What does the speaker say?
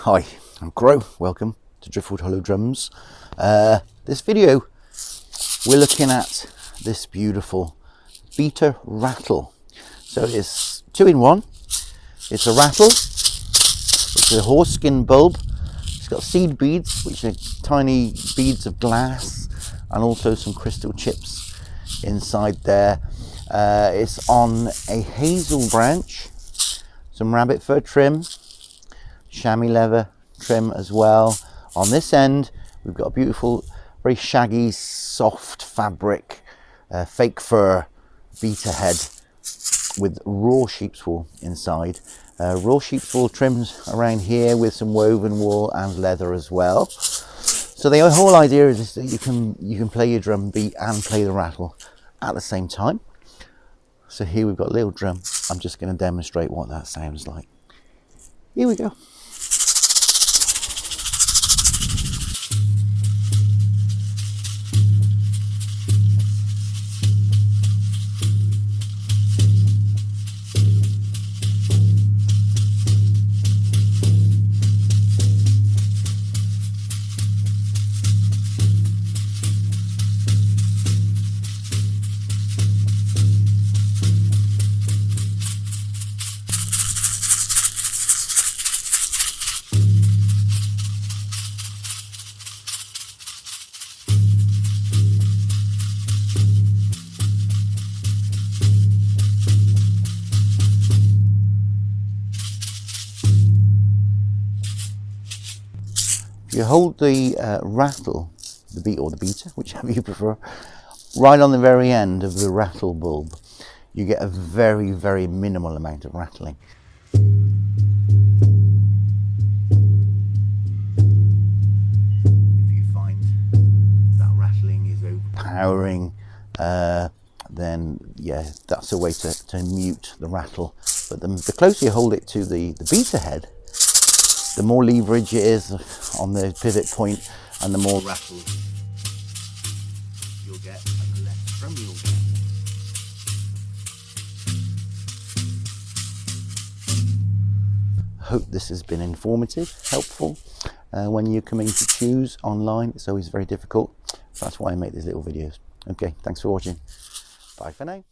Hi, I'm Crow. Welcome to Driftwood Hollow Drums. This video, we're looking at this beautiful Beta Rattle. So it's 2-in-1. It's a rattle, it's a horse skin bulb. It's got seed beads, which are tiny beads of glass, and also some crystal chips inside there. It's on a hazel branch, some rabbit fur trim, chamois leather trim as well. On this end we've got a beautiful, very shaggy, soft fabric, fake fur Beta head with raw sheep's wool inside. Raw sheep's wool trims around here with some woven wool and leather as well. So the whole idea is that you can play your drum beat and play the rattle at the same time. So here we've got a little drum. I'm just going to demonstrate what that sounds like. Here we go. You hold the rattle, the beat or the Beta, whichever you prefer, right on the very end of the rattle bulb. You get a very, very minimal amount of rattling. If you find that rattling is overpowering, then yeah, that's a way to mute the rattle. But the closer you hold it to the Beta head, the more leverage it is on the pivot point, and the more rattle you'll get, and the less drum you'll get. I hope this has been informative, helpful. When you're coming to choose online, it's always very difficult. That's why I make these little videos. Okay, thanks for watching. Bye for now.